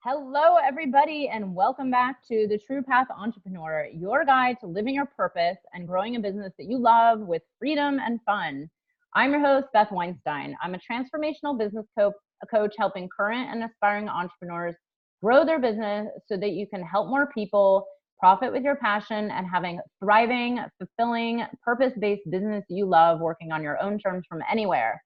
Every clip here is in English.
Hello, everybody, and welcome back to the True Path Entrepreneur, your guide to living your purpose and growing a business that you love with freedom and fun. I'm your host, Beth Weinstein. I'm a transformational business coach helping current and aspiring entrepreneurs grow their business so that you can help more people, profit with your passion, and having thriving, fulfilling, purpose-based business you love working on your own terms from anywhere.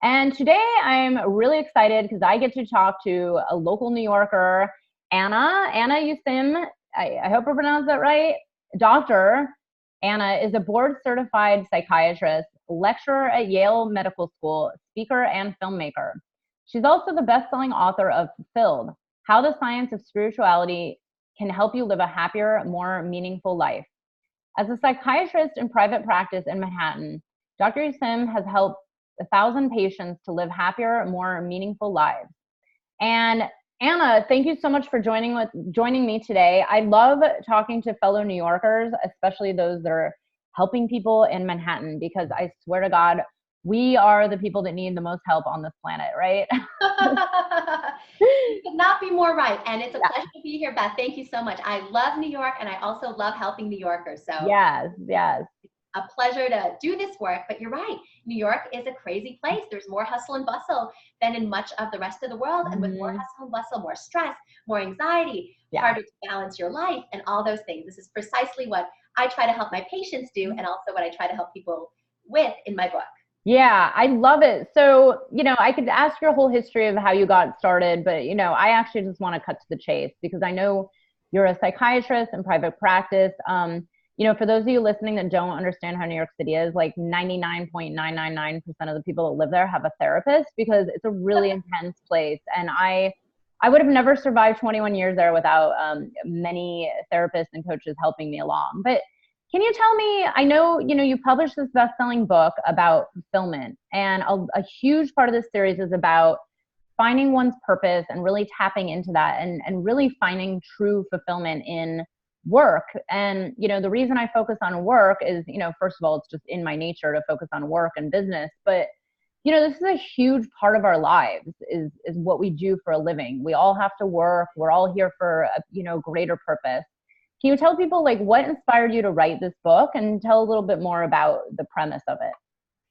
And today I'm really excited because I get to talk to a local New Yorker, Anna Yusim. I hope I pronounced that right. Dr. Anna is a board-certified psychiatrist, lecturer at Yale Medical School, speaker, and filmmaker. She's also the best-selling author of Fulfilled: How the Science of Spirituality Can Help You Live a Happier, More Meaningful Life. As a psychiatrist in private practice in Manhattan, Dr. Yusim has helped 1,000 patients to live happier, more meaningful lives. And Anna, thank you so much for joining me today. I love talking to fellow New Yorkers, especially those that are helping people in Manhattan, because I swear to God, we are the people that need the most help on this planet, right? You could not be more right. And it's a pleasure to be here, Beth. Thank you so much. I love New York, and I also love helping New Yorkers. So Yes. a pleasure to do this work. But you're right. New York is a crazy place. There's more hustle and bustle than in much of the rest of the world. And with more hustle and bustle, more stress, more anxiety, harder to balance your life, and all those things. This is precisely what I try to help my patients do, and also what I try to help people with in my book. Yeah, I love it. So, I could ask your whole history of how you got started, but, I actually just want to cut to the chase because I know you're a psychiatrist in private practice. For those of you listening that don't understand how New York City is, like 99.999% of the people that live there have a therapist because it's a really intense place. And I would have never survived 21 years there without many therapists and coaches helping me along. But can you tell me, I know, you published this best-selling book about fulfillment, and a huge part of this series is about finding one's purpose and really tapping into that and really finding true fulfillment in work. And, the reason I focus on work is, first of all, it's just in my nature to focus on work and business. But, this is a huge part of our lives is what we do for a living. We all have to work. We're all here for a, greater purpose. Can you tell people what inspired you to write this book and tell a little bit more about the premise of it?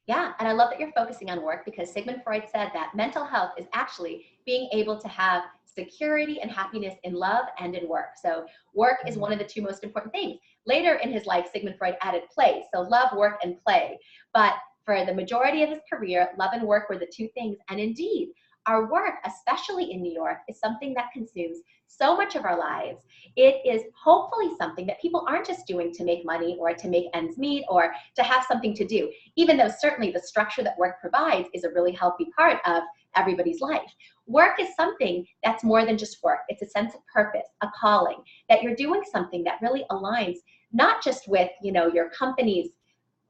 Yeah, and I love that you're focusing on work because Sigmund Freud said that mental health is actually being able to have security and happiness in love and in work. So work is one of the two most important things. Later in his life, Sigmund Freud added play. So love, work, and play. But for the majority of his career, love and work were the two things. And indeed, our work, especially in New York, is something that consumes so much of our lives. It is hopefully something that people aren't just doing to make money or to make ends meet or to have something to do, even though certainly the structure that work provides is a really healthy part of everybody's life. Work is something that's more than just work. It's a sense of purpose, a calling, that you're doing something that really aligns not just with, your company's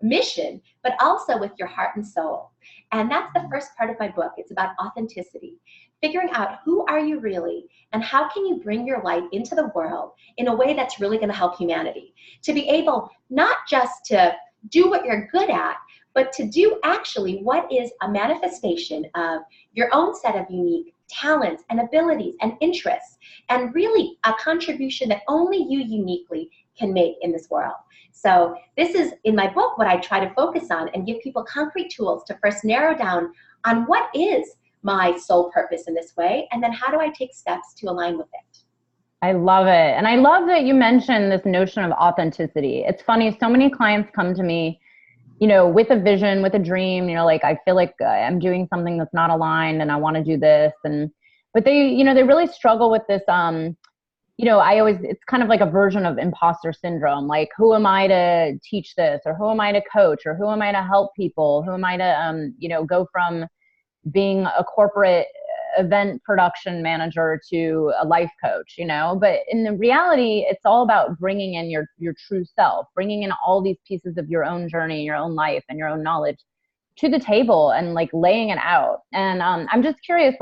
mission, but also with your heart and soul. And that's the first part of my book. It's about authenticity, figuring out who are you really and how can you bring your light into the world in a way that's really going to help humanity. To be able not just to do what you're good at, but to do actually what is a manifestation of your own set of unique talents and abilities and interests, and really a contribution that only you uniquely can make in this world. So this is, in my book, what I try to focus on and give people concrete tools to first narrow down on what is my sole purpose in this way, and then how do I take steps to align with it. I love it. And I love that you mentioned this notion of authenticity. It's funny, so many clients come to me, with a vision, with a dream, I feel like I'm doing something that's not aligned and I want to do this. But they, they really struggle with this, it's kind of like a version of imposter syndrome. Like, who am I to teach this? Or who am I to coach? Or who am I to help people? Who am I to, go from being a corporate event production manager to a life coach, but in the reality, it's all about bringing in your true self, bringing in all these pieces of your own journey, your own life and your own knowledge to the table and laying it out. And I'm just curious,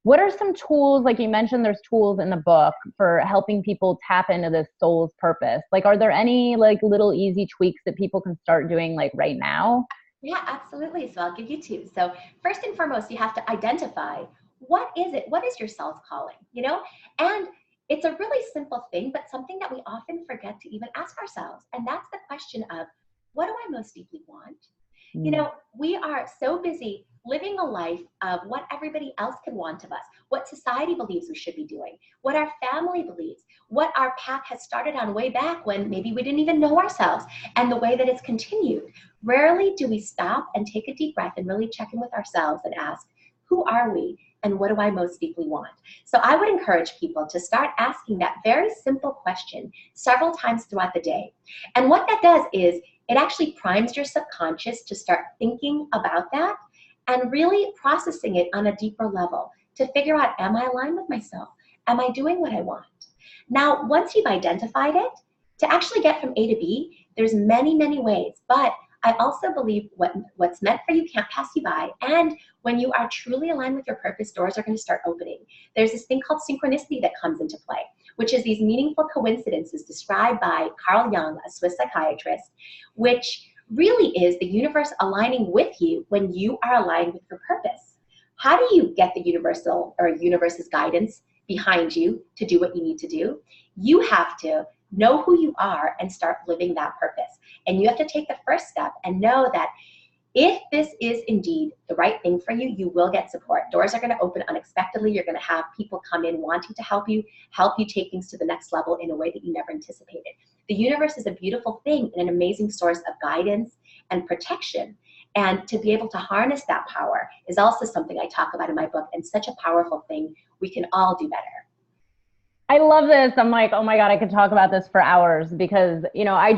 what are some tools, like you mentioned, there's tools in the book for helping people tap into this soul's purpose. Are there any little easy tweaks that people can start doing right now? Yeah, absolutely. So I'll give you two. So first and foremost, you have to identify what is it? What is your soul's calling? You know? And it's a really simple thing, but something that we often forget to even ask ourselves. And that's the question of, what do I most deeply want? You know, we are so busy living a life of what everybody else can want of us, what society believes we should be doing, what our family believes, what our path has started on way back when maybe we didn't even know ourselves, and the way that it's continued. Rarely do we stop and take a deep breath and really check in with ourselves and ask, who are we? And what do I most deeply want? So I would encourage people to start asking that very simple question several times throughout the day. And what that does is it actually primes your subconscious to start thinking about that and really processing it on a deeper level to figure out, am I aligned with myself? Am I doing what I want? Now, once you've identified it, to actually get from A to B, there's many, many ways, but I also believe what's meant for you can't pass you by. And when you are truly aligned with your purpose, doors are going to start opening. There's this thing called synchronicity that comes into play, which is these meaningful coincidences described by Carl Jung, a Swiss psychiatrist, which really is the universe aligning with you when you are aligned with your purpose. How do you get the universe's guidance behind you to do what you need to do? You have to know who you are and start living that purpose. And you have to take the first step and know that if this is indeed the right thing for you, you will get support. Doors are going to open unexpectedly. You're going to have people come in wanting to help you take things to the next level in a way that you never anticipated. The universe is a beautiful thing and an amazing source of guidance and protection. And to be able to harness that power is also something I talk about in my book, and such a powerful thing. We can all do better. I love this. I'm like, oh my God, I could talk about this for hours because, you know, I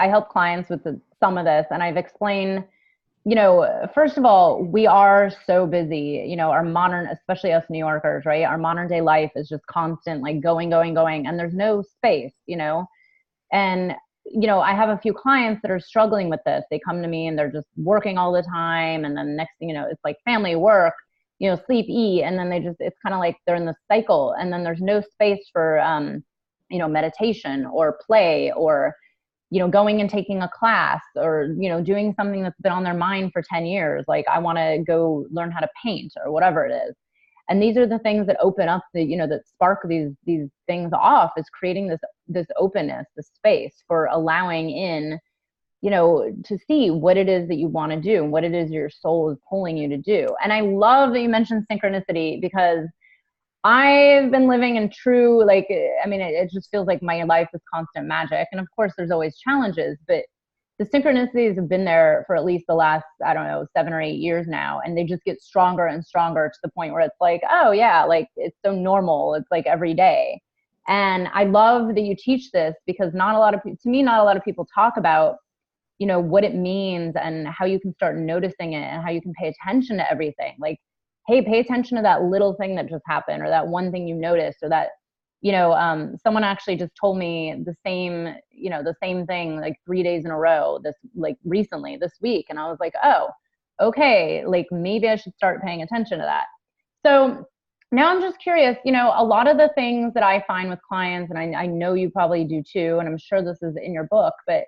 help clients with some of this, and I've explained, you know, first of all, we are so busy, you know, our modern, especially us New Yorkers, right? Our modern day life is just constant, like going, and there's no space, you know? And, you know, I have a few clients that are struggling with this. They come to me and they're just working all the time. And then next thing you know, it's like family, work, you know, sleep, eat, and then it's kind of like they're in the cycle, and then there's no space for, you know, meditation or play or, you know, going and taking a class or, you know, doing something that's been on their mind for 10 years. Like, I want to go learn how to paint or whatever it is. And these are the things that open up the, you know, that spark these things off, is creating this openness, this space for allowing in, you know, to see what it is that you want to do and what it is your soul is pulling you to do. And I love that you mentioned synchronicity, because I've been living in true, like, I mean, it just feels like my life is constant magic. And of course there's always challenges, but the synchronicities have been there for at least the last, I don't know, 7 or 8 years now. And they just get stronger and stronger to the point where it's like, oh yeah, like it's so normal. It's like every day. And I love that you teach this, because not a lot of people talk about, you know, what it means and how you can start noticing it and how you can pay attention to everything. Like, hey, pay attention to that little thing that just happened, or that one thing you noticed, or that, you know, someone actually just told me the same thing like 3 days in a row, recently this week. And I was like, oh, okay, like maybe I should start paying attention to that. So now I'm just curious, you know, a lot of the things that I find with clients, and I know you probably do too, and I'm sure this is in your book, but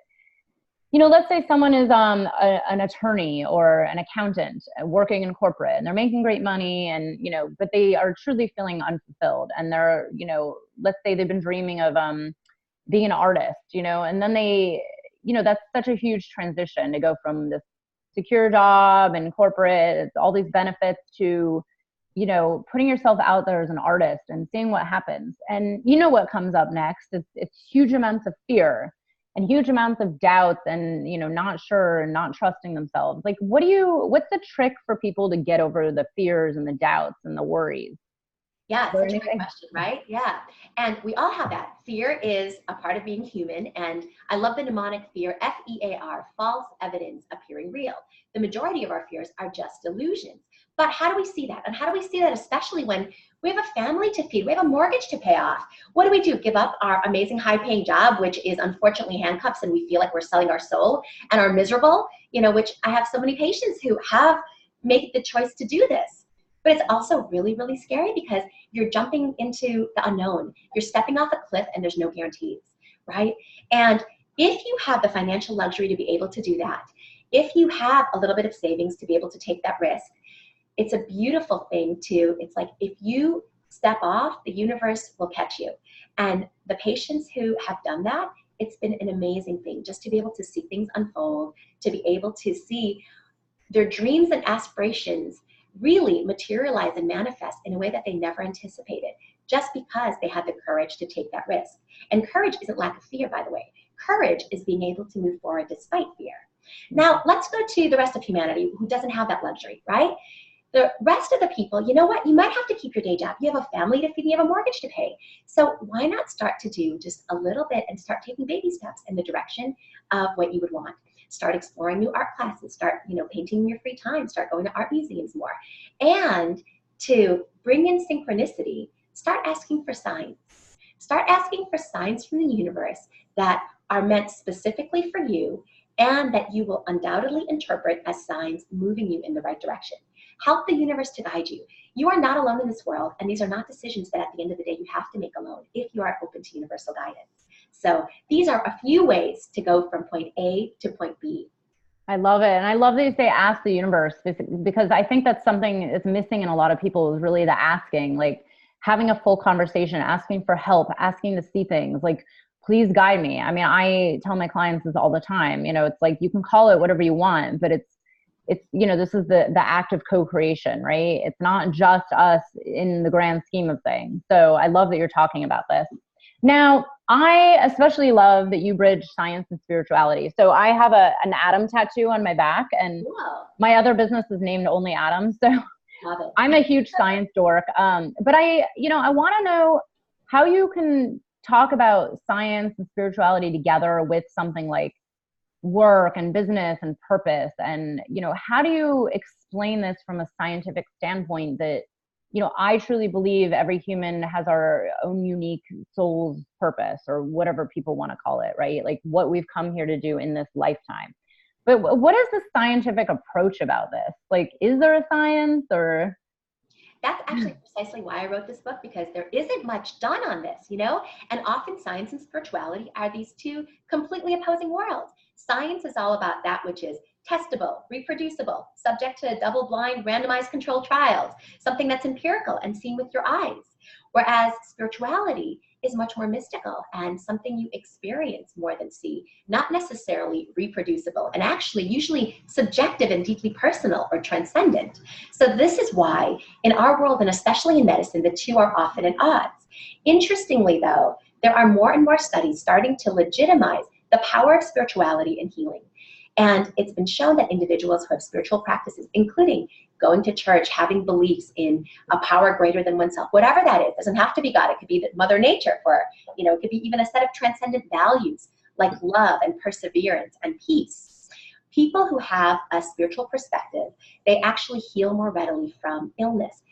you know, let's say someone is an attorney or an accountant working in corporate, and they're making great money, and, you know, but they are truly feeling unfulfilled. And they're, you know, let's say they've been dreaming of being an artist, you know, and then they, you know, that's such a huge transition to go from this secure job and corporate, all these benefits, to, you know, putting yourself out there as an artist and seeing what happens. And you know what comes up next is it's huge amounts of fear and huge amounts of doubts, and, you know, not sure and not trusting themselves. Like, what's the trick for people to get over the fears and the doubts and the worries? Yeah, it's such a great question, right? Yeah. And we all have that. Fear is a part of being human. And I love the mnemonic fear, FEAR, false evidence appearing real. The majority of our fears are just illusions. But how do we see that? And how do we see that, especially when we have a family to feed, we have a mortgage to pay off? What do? Give up our amazing high-paying job, which is unfortunately handcuffs, and we feel like we're selling our soul, and are miserable, you know, which I have so many patients who have made the choice to do this. But it's also really, really scary, because you're jumping into the unknown. You're stepping off a cliff and there's no guarantees, right? And if you have the financial luxury to be able to do that, if you have a little bit of savings to be able to take that risk, it's a beautiful thing too. It's like if you step off, the universe will catch you. And the patients who have done that, it's been an amazing thing just to be able to see things unfold, to be able to see their dreams and aspirations really materialize and manifest in a way that they never anticipated, just because they had the courage to take that risk. And courage isn't lack of fear, by the way. Courage is being able to move forward despite fear. Now, let's go to the rest of humanity who doesn't have that luxury, right? The rest of the people, you know what? You might have to keep your day job. You have a family to feed, you have a mortgage to pay. So why not start to do just a little bit and start taking baby steps in the direction of what you would want? Start exploring new art classes, start, painting in your free time, start going to art museums more. And to bring in synchronicity, start asking for signs. Start asking for signs from the universe that are meant specifically for you and that you will undoubtedly interpret as signs moving you in the right direction. Help the universe to guide you. You are not alone in this world, and these are not decisions that at the end of the day you have to make alone if you are open to universal guidance. So these are a few ways to go from point A to point B. I love it. And I love that you say ask the universe, because I think that's something that's missing in a lot of people, is really the asking, like having a full conversation, asking for help, asking to see things, like, please guide me. I mean, I tell my clients this all the time, it's like, you can call it whatever you want, but it's, this is the act of co-creation, right? It's not just us in the grand scheme of things. So I love that you're talking about this. Now, I especially love that you bridge science and spirituality. So I have an atom tattoo on my back, and my other business is named Only Atoms. So I'm a huge science dork. But I want to know how you can talk about science and spirituality together with something like work and business and purpose. And, how do you explain this from a scientific standpoint that, I truly believe every human has our own unique soul's purpose, or whatever people want to call it, right? Like what we've come here to do in this lifetime. But what is the scientific approach about this? Like, is there a science, or? That's actually precisely why I wrote this book, because there isn't much done on this, and often science and spirituality are these two completely opposing worlds. Science is all about that which is testable, reproducible, subject to double-blind, randomized controlled trials, something that's empirical and seen with your eyes. Whereas spirituality is much more mystical and something you experience more than see, not necessarily reproducible, and actually usually subjective and deeply personal or transcendent. So this is why in our world, and especially in medicine, the two are often at odds. Interestingly though, there are more and more studies starting to legitimize the power of spirituality in healing. And it's been shown that individuals who have spiritual practices, including going to church, having beliefs in a power greater than oneself, whatever that is, doesn't have to be God. It could be Mother Nature, it could be even a set of transcendent values like love and perseverance and peace. People who have a spiritual perspective, they actually heal more readily from illness,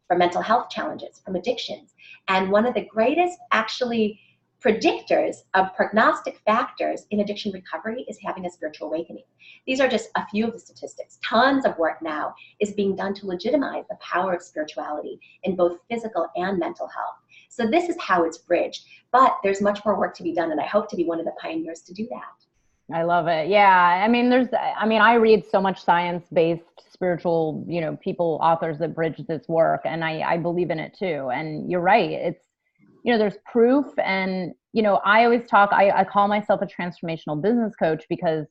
from mental health challenges, from addictions. And one of the greatest actually predictors of prognostic factors in addiction recovery is having a spiritual awakening. These are just a few of the statistics. Tons of work now is being done to legitimize the power of spirituality in both physical and mental health. So this is how it's bridged, but there's much more work to be done, and I hope to be one of the pioneers to do that. I love it. Yeah. I mean, I read so much science-based spiritual, people, authors that bridge this work, and I believe in it too. And you're right. It's, there's proof. And, I always I call myself a transformational business coach, because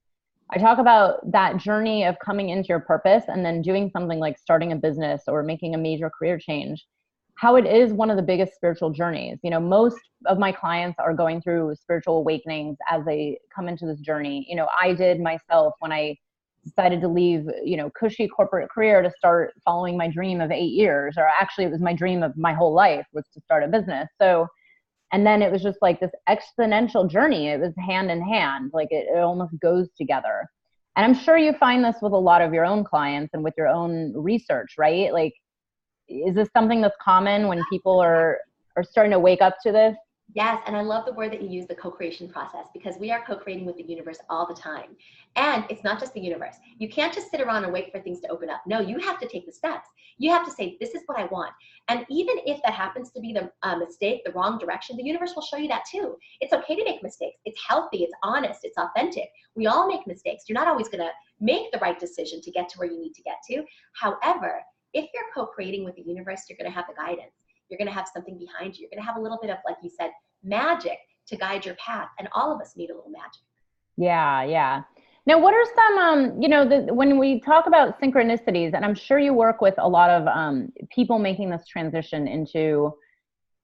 I talk about that journey of coming into your purpose and then doing something like starting a business or making a major career change, how it is one of the biggest spiritual journeys. Most of my clients are going through spiritual awakenings as they come into this journey. I did myself when I decided to leave, cushy corporate career to start following my dream of 8 years, or actually it was my dream of my whole life, was to start a business. So, and then it was just like this exponential journey. It was hand in hand, like it almost goes together. And I'm sure you find this with a lot of your own clients and with your own research, right? Like, is this something that's common when people are starting to wake up to this? Yes, and I love the word that you use, the co-creation process, because we are co-creating with the universe all the time. And it's not just the universe. You can't just sit around and wait for things to open up. No, you have to take the steps. You have to say, this is what I want. And even if that happens to be the mistake, the wrong direction, the universe will show you that too. It's okay to make mistakes. It's healthy, it's honest, it's authentic. We all make mistakes. You're not always going to make the right decision to get to where you need to get to. However, if you're co-creating with the universe, you're going to have the guidance. You're going to have something behind you. You're going to have a little bit of, like you said, magic to guide your path. And all of us need a little magic. Yeah, yeah. Now, what are some, when we talk about synchronicities, and I'm sure you work with a lot of people making this transition into,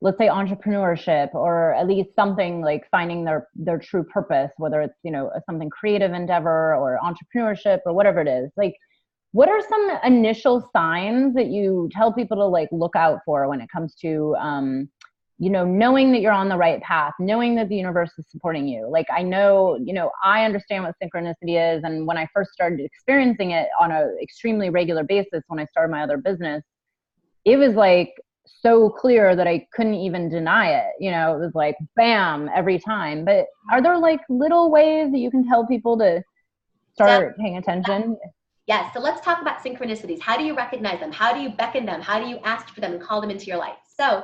let's say, entrepreneurship, or at least something like finding their true purpose, whether it's, something creative endeavor or entrepreneurship or whatever it is. Like, what are some initial signs that you tell people to like look out for when it comes to, knowing that you're on the right path, knowing that the universe is supporting you? Like, I know, I understand what synchronicity is. And when I first started experiencing it on an extremely regular basis, when I started my other business, it was like so clear that I couldn't even deny it. It was like, bam, every time. But are there like little ways that you can tell people to start paying attention? Yes. So let's talk about synchronicities. How do you recognize them? How do you beckon them? How do you ask for them and call them into your life? So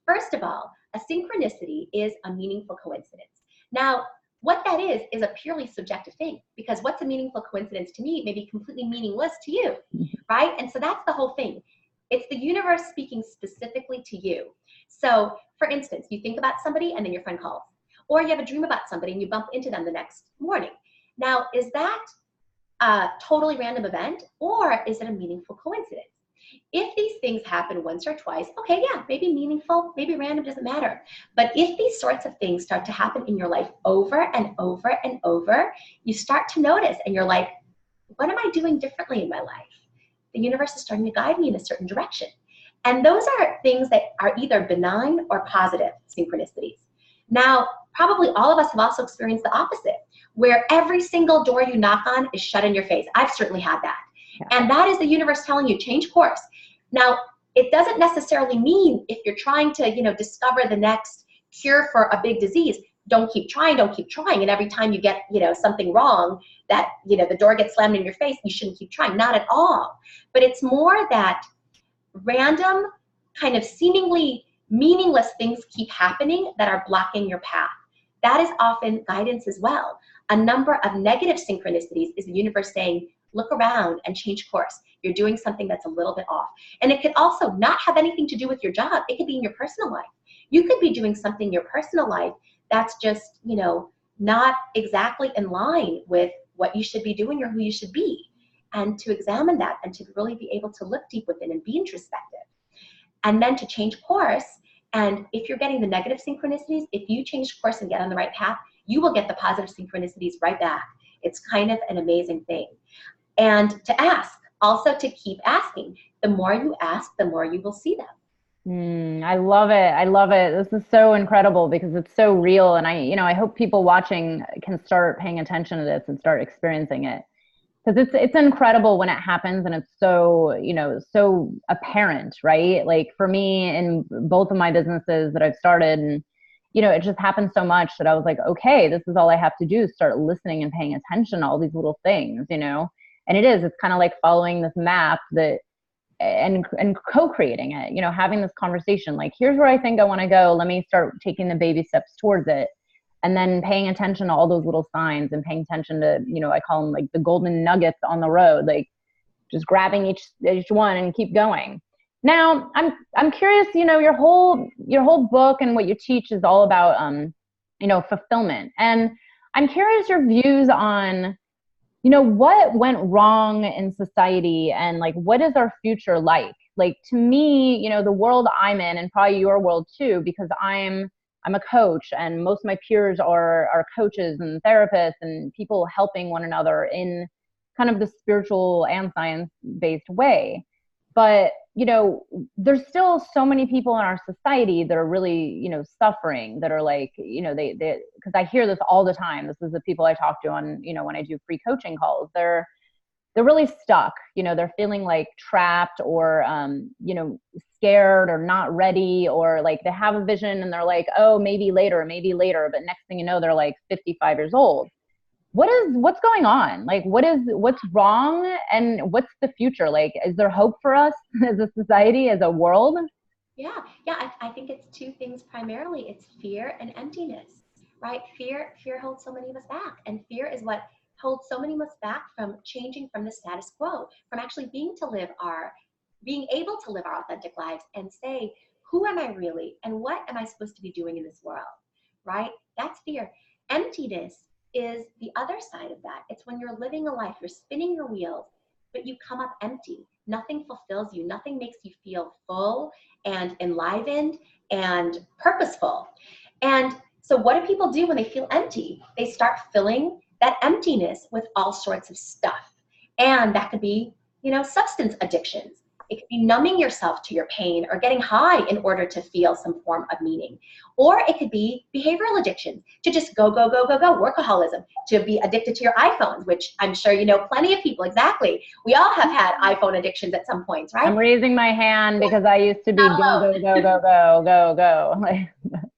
first of all, a synchronicity is a meaningful coincidence. Now, what that is a purely subjective thing, because what's a meaningful coincidence to me may be completely meaningless to you, right? And so that's the whole thing. It's the universe speaking specifically to you. So for instance, you think about somebody and then your friend calls, or you have a dream about somebody and you bump into them the next morning. Now, is that a totally random event, or is it a meaningful coincidence? If these things happen once or twice, okay, yeah, maybe meaningful, maybe random, doesn't matter. But if these sorts of things start to happen in your life over and over and over, you start to notice and you're like, what am I doing differently in my life? The universe is starting to guide me in a certain direction. And those are things that are either benign or positive synchronicities. Now, probably all of us have also experienced the opposite, where every single door you knock on is shut in your face. I've certainly had that. And that is the universe telling you, change course. Now, it doesn't necessarily mean if you're trying to, discover the next cure for a big disease, don't keep trying. And every time you get, something wrong, that, the door gets slammed in your face, you shouldn't keep trying. Not at all. But it's more that random, kind of seemingly meaningless things keep happening that are blocking your path. That is often guidance as well. A number of negative synchronicities is the universe saying, look around and change course. You're doing something that's a little bit off. And it could also not have anything to do with your job. It could be in your personal life. You could be doing something in your personal life that's just, not exactly in line with what you should be doing or who you should be. And to examine that and to really be able to look deep within and be introspective. And then to change course. And if you're getting the negative synchronicities, if you change course and get on the right path, you will get the positive synchronicities right back. It's kind of an amazing thing. And to ask, also to keep asking. The more you ask, the more you will see them. I love it. I love it. This is so incredible because it's so real. And I hope people watching can start paying attention to this and start experiencing it. Because it's incredible when it happens, and it's so, so apparent, right? Like for me, in both of my businesses that I've started, and, it just happened so much that I was like, okay, this is all I have to do is start listening and paying attention to all these little things, and it's kind of like following this map and co-creating it, having this conversation, like, here's where I think I want to go. Let me start taking the baby steps towards it. And then paying attention to all those little signs and paying attention to, I call them like the golden nuggets on the road, like just grabbing each one and keep going. Now, I'm curious, your whole book and what you teach is all about, fulfillment. And I'm curious your views on, what went wrong in society and like, what is our future like? Like to me, the world I'm in, and probably your world too, because I'm a coach and most of my peers are coaches and therapists and people helping one another in kind of the spiritual and science-based way. But, there's still so many people in our society that are really, suffering, that are like, they because I hear this all the time. This is the people I talk to on, when I do free coaching calls. They're really stuck, they're feeling like trapped or, scared or not ready, or like they have a vision and they're like, oh, maybe later. But next thing you know, they're like 55 years old. What's going on? Like, what's wrong? And what's the future? Like, is there hope for us as a society, as a world? Yeah. I think it's two things primarily. It's fear and emptiness, right? Fear holds so many of us back. And fear is what holds so many of us back from changing from the status quo, from actually being to live our being able to live our authentic lives and say, who am I really? And what am I supposed to be doing in this world? Right? That's fear. Emptiness is the other side of that. It's when you're living a life, you're spinning your wheels, but you come up empty. Nothing fulfills you. Nothing makes you feel full and enlivened and purposeful. And so what do people do when they feel empty? They start filling that emptiness with all sorts of stuff. And that could be, substance addictions. It could be numbing yourself to your pain or getting high in order to feel some form of meaning. Or it could be behavioral addictions, to just go, go, go, go, go, workaholism, to be addicted to your iPhones, which I'm sure you know plenty of people, exactly. We all have had iPhone addictions at some points, right? I'm raising my hand because I used to be go, go, go, go, go, go, go.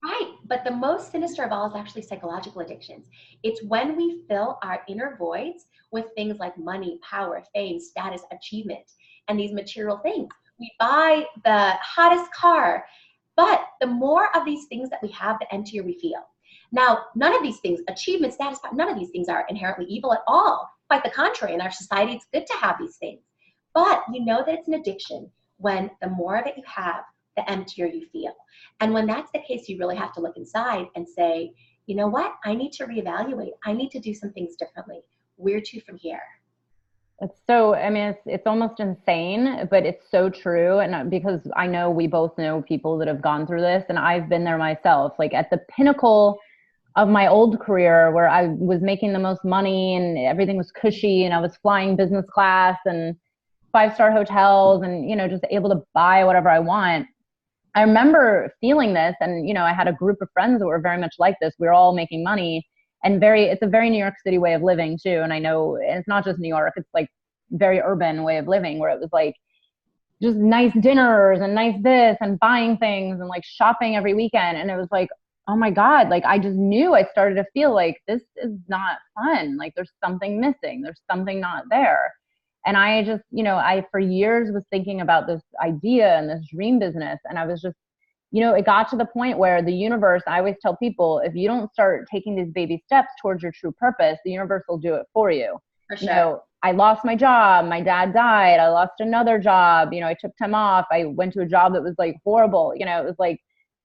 Right, but the most sinister of all is actually psychological addictions. It's when we fill our inner voids with things like money, power, fame, status, achievement, and these material things. We buy the hottest car, but the more of these things that we have, the emptier we feel. Now, none of these things, achievement, status, none of these things are inherently evil at all. Quite the contrary, in our society, it's good to have these things. But you know that it's an addiction when the more of it you have, the emptier you feel. And when that's the case, you really have to look inside and say, you know what? I need to reevaluate. I need to do some things differently. Where to from here? It's so, I mean, it's almost insane, but it's so true. And because I know we both know people that have gone through this, and I've been there myself, like at the pinnacle of my old career where I was making the most money and everything was cushy and I was flying business class and 5-star hotels and, just able to buy whatever I want. I remember feeling this, and, I had a group of friends that were very much like this. We were all making money, and it's a very New York City way of living too. And I know it's not just New York, it's like very urban way of living where it was like just nice dinners and nice this and buying things and like shopping every weekend. And it was like, oh my God, like I just knew, I started to feel like this is not fun. Like there's something missing. There's something not there. And I just, I for years was thinking about this idea and this dream business. And I was just, it got to the point where the universe, I always tell people, if you don't start taking these baby steps towards your true purpose, the universe will do it for you. For sure. I lost my job. My dad died. I lost another job. I took time off. I went to a job that was like horrible. It was like,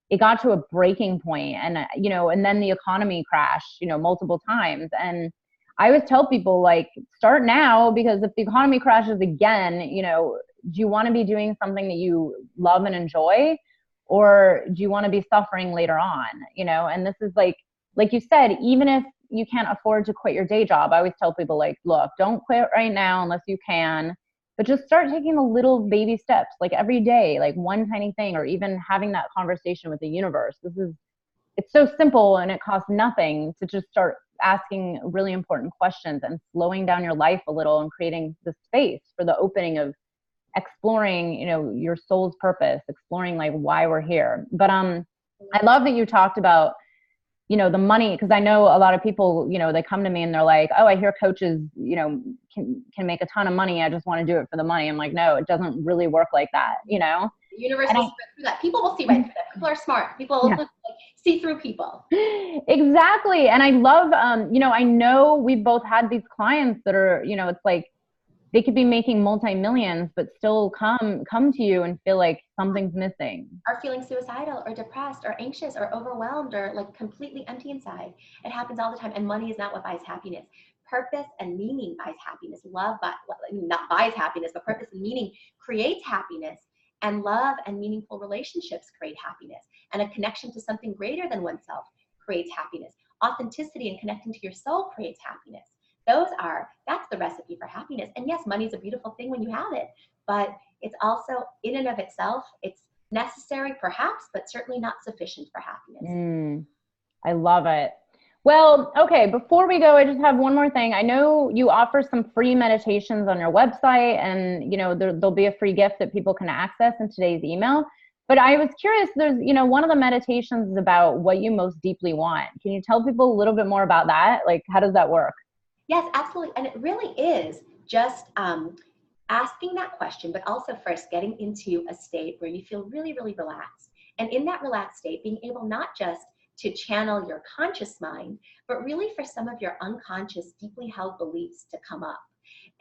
it got to a breaking point, and, and then the economy crashed, multiple times. And I always tell people, like, start now, because if the economy crashes again, do you want to be doing something that you love and enjoy, or do you want to be suffering later on? And this is like you said, even if you can't afford to quit your day job, I always tell people, like, look, don't quit right now unless you can, but just start taking the little baby steps, like every day, like one tiny thing, or even having that conversation with the universe. It's so simple, and it costs nothing to just start asking really important questions and slowing down your life a little and creating the space for the opening of exploring, your soul's purpose, exploring like why we're here. But I love that you talked about, the money, because I know a lot of people, they come to me and they're like, oh, I hear coaches, can make a ton of money. I just want to do it for the money. I'm like, no, it doesn't really work like that, The universe will see right through that. People will see right through that. People are smart. People see through people. Exactly. And I love, I know we've both had these clients that are, it's like, they could be making multi-millions, but still come to you and feel like something's missing. Are feeling suicidal or depressed or anxious or overwhelmed or like completely empty inside. It happens all the time. And money is not what buys happiness. Purpose and meaning buys happiness. Love, not buys happiness, but purpose and meaning creates happiness. And love and meaningful relationships create happiness. And a connection to something greater than oneself creates happiness. Authenticity and connecting to your soul creates happiness. That's the recipe for happiness. And yes, money is a beautiful thing when you have it, but it's also in and of itself, it's necessary perhaps, but certainly not sufficient for happiness. I love it. Well, okay, before we go, I just have one more thing. I know you offer some free meditations on your website, and, there'll be a free gift that people can access in today's email. But I was curious, there's, one of the meditations is about what you most deeply want. Can you tell people a little bit more about that? Like, how does that work? Yes, absolutely. And it really is just asking that question, but also first getting into a state where you feel really, really relaxed. And in that relaxed state, being able not just to channel your conscious mind, but really for some of your unconscious, deeply held beliefs to come up.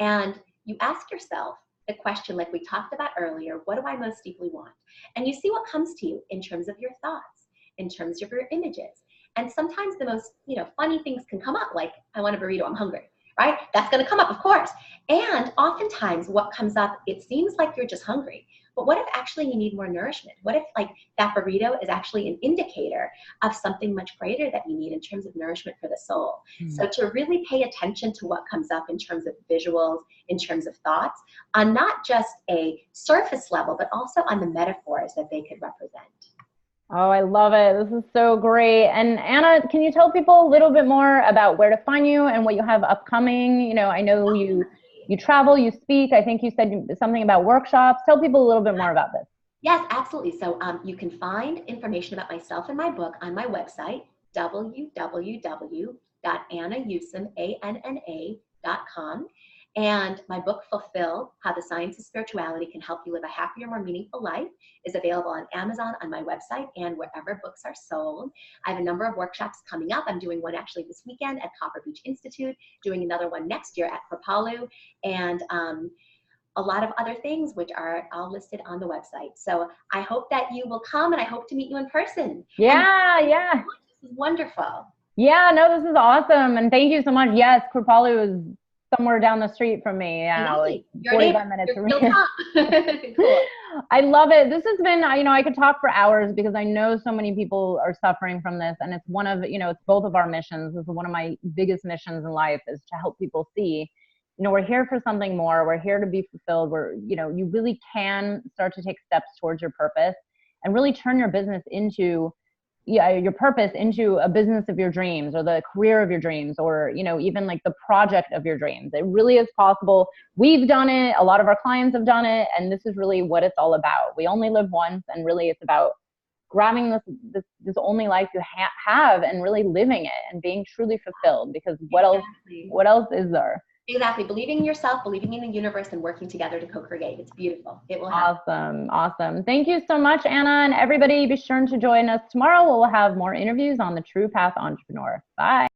And you ask yourself, the question like we talked about earlier, what do I most deeply want? And you see what comes to you in terms of your thoughts, in terms of your images. And sometimes the most, funny things can come up, like, I want a burrito, I'm hungry, right? That's going to come up, of course. And oftentimes what comes up, it seems like you're just hungry. But what if actually you need more nourishment? What if like that burrito is actually an indicator of something much greater that you need in terms of nourishment for the soul? So to really pay attention to what comes up in terms of visuals, in terms of thoughts, on not just a surface level, but also on the metaphors that they could represent. Oh, I love it. This is so great. And Anna, can you tell people a little bit more about where to find you and what you have upcoming? I know you travel, you speak. I think you said something about workshops. Tell people a little bit more about this. Yes, absolutely. So you can find information about myself and my book on my website, www.annayusim.com. And my book, Fulfilled, How the Science of Spirituality Can Help You Live a Happier, More Meaningful Life, is available on Amazon, on my website, and wherever books are sold. I have a number of workshops coming up. I'm doing one actually this weekend at Copper Beach Institute, doing another one next year at Kripalu, and a lot of other things which are all listed on the website. So I hope that you will come, and I hope to meet you in person. Yeah. This is wonderful. Yeah, no, this is awesome. And thank you so much. Yes, Kripalu is somewhere down the street from me. Yeah, like 45 minutes from me. Cool. I love it. This has been, I could talk for hours because I know so many people are suffering from this. And it's one of, it's both of our missions. This is one of my biggest missions in life, is to help people see, we're here for something more. We're here to be fulfilled. You really can start to take steps towards your purpose and really turn your business into your purpose into a business of your dreams, or the career of your dreams, or, even like the project of your dreams. It really is possible. We've done it. A lot of our clients have done it. And this is really what it's all about. We only live once, and really it's about grabbing this only life you have and really living it and being truly fulfilled, because what else is there? Exactly. Believing in yourself, believing in the universe, and working together to co-create. It's beautiful. It will happen. Awesome. Thank you so much, Anna. And everybody, be sure to join us tomorrow. We'll have more interviews on the True Path Entrepreneur. Bye.